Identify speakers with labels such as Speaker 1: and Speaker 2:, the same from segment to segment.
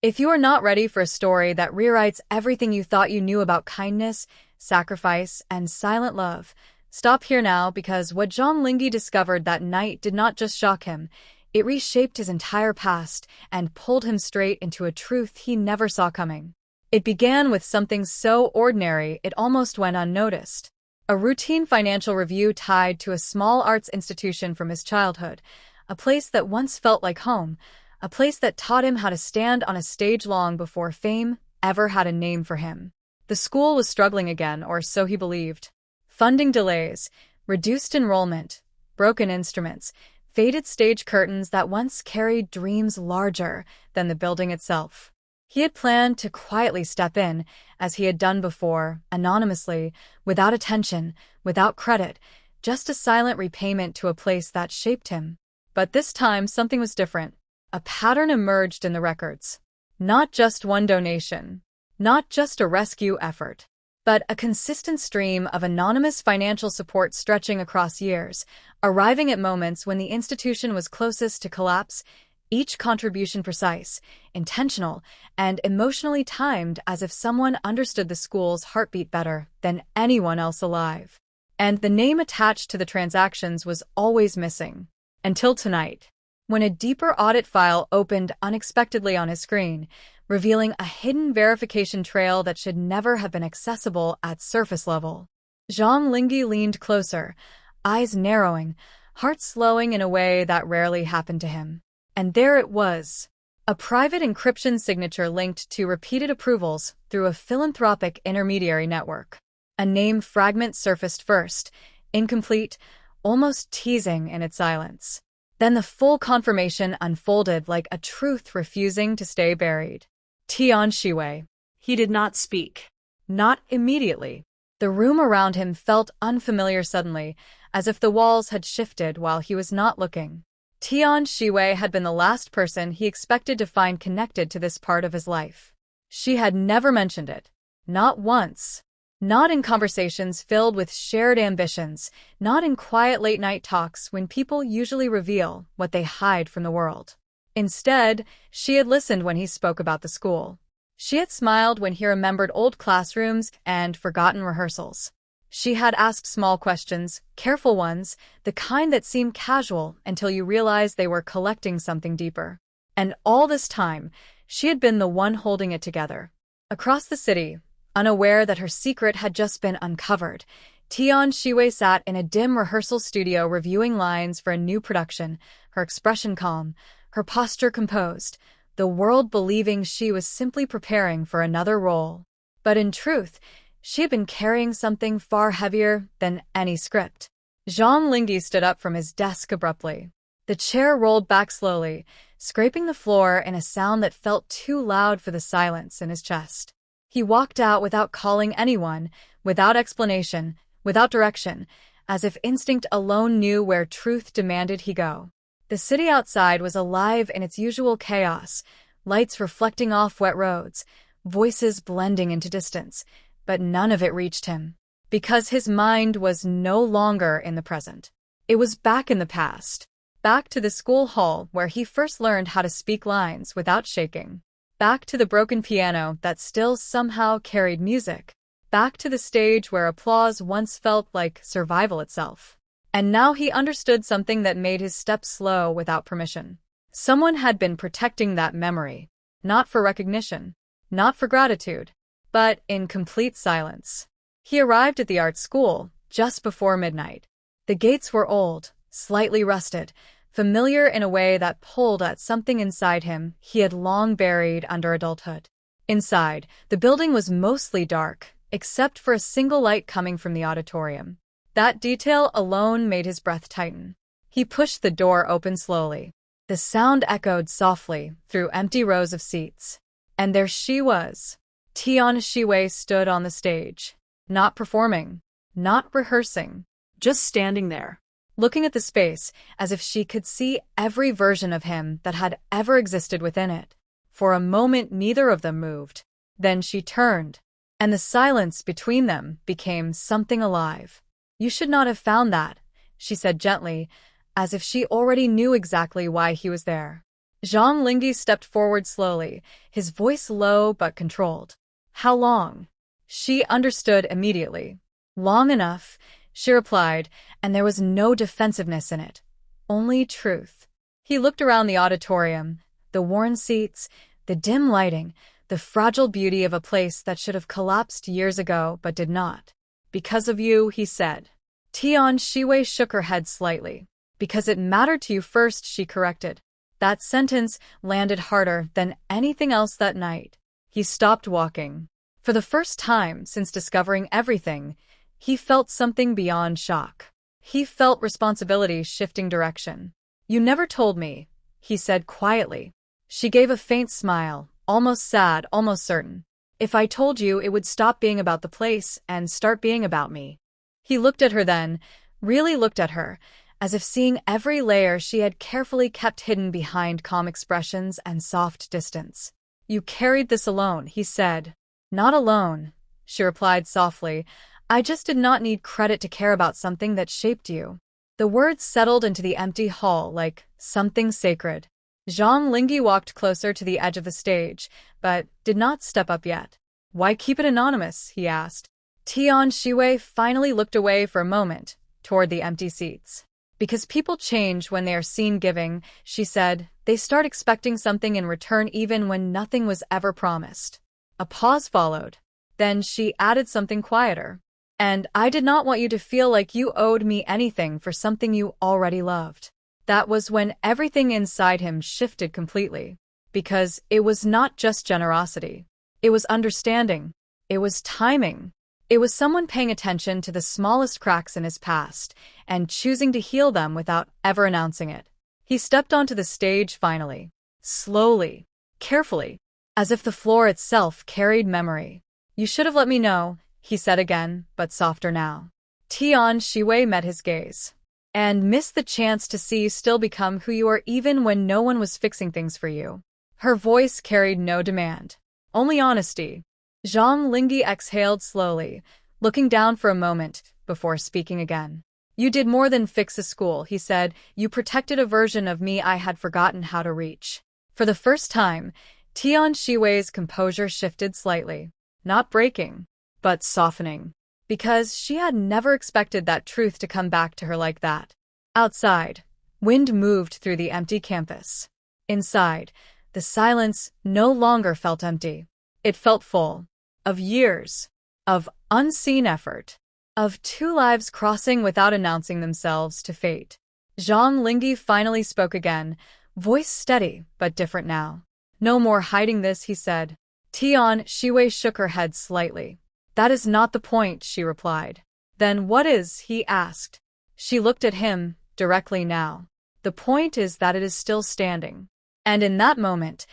Speaker 1: If you are not ready for a story that rewrites everything you thought you knew about kindness, sacrifice, and silent love, stop here now, because what Zhang Linghe discovered that night did not just shock him, it reshaped his entire past and pulled him straight into a truth he never saw coming. It began with something so ordinary it almost went unnoticed. A routine financial review tied to a small arts institution from his childhood, a place that once felt like home, a place that taught him how to stand on a stage long before fame ever had a name for him. The school was struggling again, or so he believed. Funding delays, reduced enrollment, broken instruments, faded stage curtains that once carried dreams larger than the building itself. He had planned to quietly step in, as he had done before, anonymously, without attention, without credit, just a silent repayment to a place that shaped him. But this time something was different. A pattern emerged in the records. Not just one donation, not just a rescue effort, but a consistent stream of anonymous financial support stretching across years, arriving at moments when the institution was closest to collapse, each contribution precise, intentional, and emotionally timed, as if someone understood the school's heartbeat better than anyone else alive. And the name attached to the transactions was always missing. Until tonight, when a deeper audit file opened unexpectedly on his screen, revealing a hidden verification trail that should never have been accessible at surface level. Zhang Linghe leaned closer, eyes narrowing, heart slowing in a way that rarely happened to him. And there it was, a private encryption signature linked to repeated approvals through a philanthropic intermediary network. A name fragment surfaced first, incomplete, almost teasing in its silence. Then the full confirmation unfolded like a truth refusing to stay buried. Tian Xiwei.
Speaker 2: He did not speak.
Speaker 1: Not immediately. The room around him felt unfamiliar suddenly, as if the walls had shifted while he was not looking. Tian Xiwei had been the last person he expected to find connected to this part of his life. She had never mentioned it. Not once. Not in conversations filled with shared ambitions, not in quiet late-night talks when people usually reveal what they hide from the world. Instead, she had listened when he spoke about the school. She had smiled when he remembered old classrooms and forgotten rehearsals. She had asked small questions, careful ones, the kind that seemed casual until you realized they were collecting something deeper. And all this time, she had been the one holding it together. Across the city, unaware that her secret had just been uncovered, Tian Xiwei sat in a dim rehearsal studio reviewing lines for a new production, her expression calm, her posture composed, the world believing she was simply preparing for another role. But in truth, she had been carrying something far heavier than any script. Zhang Linghe stood up from his desk abruptly. The chair rolled back slowly, scraping the floor in a sound that felt too loud for the silence in his chest. He walked out without calling anyone, without explanation, without direction, as if instinct alone knew where truth demanded he go. The city outside was alive in its usual chaos, lights reflecting off wet roads, voices blending into distance, but none of it reached him, because his mind was no longer in the present. It was back in the past, back to the school hall where he first learned how to speak lines without shaking, back to the broken piano that still somehow carried music, back to the stage where applause once felt like survival itself. And now he understood something that made his steps slow without permission. Someone had been protecting that memory, not for recognition, not for gratitude, but in complete silence. He arrived at the art school just before midnight. The gates were old, slightly rusted, familiar in a way that pulled at something inside him he had long buried under adulthood. Inside, the building was mostly dark, except for a single light coming from the auditorium. That detail alone made his breath tighten. He pushed the door open slowly. The sound echoed softly through empty rows of seats. And there she was. Tian Xiwei stood on the stage, not performing, not rehearsing,
Speaker 2: just standing there,
Speaker 1: looking at the space as if she could see every version of him that had ever existed within it. For a moment, neither of them moved. Then she turned, and the silence between them became something alive. "You should not have found that," she said gently, as if she already knew exactly why he was there. Zhang Linghe stepped forward slowly, his voice low but controlled. How long? She understood immediately. Long enough, she replied, and there was no defensiveness in it. Only truth. He looked around the auditorium, the worn seats, the dim lighting, the fragile beauty of a place that should have collapsed years ago but did not. Because of you, he said. Tian Xiwei shook her head slightly. Because it mattered to you first, she corrected. That sentence landed harder than anything else that night. He stopped walking. For the first time since discovering everything, he felt something beyond shock. He felt responsibility shifting direction. You never told me, he said quietly. She gave a faint smile, almost sad, almost certain. If I told you, it would stop being about the place and start being about me. He looked at her then, really looked at her, as if seeing every layer she had carefully kept hidden behind calm expressions and soft distance. You carried this alone, he said. Not alone, she replied softly. I just did not need credit to care about something that shaped you. The words settled into the empty hall like something sacred. Zhang Linghe walked closer to the edge of the stage, but did not step up yet. Why keep it anonymous? He asked. Tian Xiwei finally looked away for a moment, toward the empty seats. Because people change when they are seen giving, she said. They start expecting something in return even when nothing was ever promised. A pause followed. Then she added something quieter. And I did not want you to feel like you owed me anything for something you already loved. That was when everything inside him shifted completely. Because it was not just generosity. It was understanding. It was timing. It was someone paying attention to the smallest cracks in his past and choosing to heal them without ever announcing it. He stepped onto the stage finally. Slowly. Carefully. As if the floor itself carried memory. You should have let me know, he said again, but softer now. Tian Xiwei met his gaze. And missed the chance to see you still become who you are even when no one was fixing things for you. Her voice carried no demand. Only honesty. Zhang Linghe exhaled slowly, looking down for a moment before speaking again. You did more than fix a school, he said. You protected a version of me I had forgotten how to reach. For the first time, Tian Xiwei's composure shifted slightly. Not breaking, but softening. Because she had never expected that truth to come back to her like that. Outside, wind moved through the empty campus. Inside, the silence no longer felt empty. It felt full. Of years. Of unseen effort. Of two lives crossing without announcing themselves to fate. Zhang Linghe finally spoke again, voice steady but different now. No more hiding this, he said. Tian Xiwei shook her head slightly. That is not the point, she replied. Then what is, he asked. She looked at him, directly now. The point is that it is still standing. And in that moment,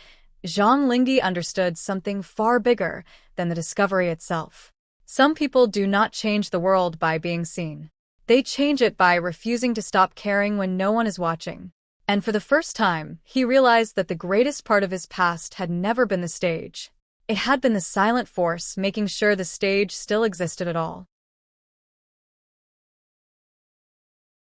Speaker 1: Zhang Linghe understood something far bigger than the discovery itself. Some people do not change the world by being seen. They change it by refusing to stop caring when no one is watching. And for the first time, he realized that the greatest part of his past had never been the stage. It had been the silent force making sure the stage still existed at all.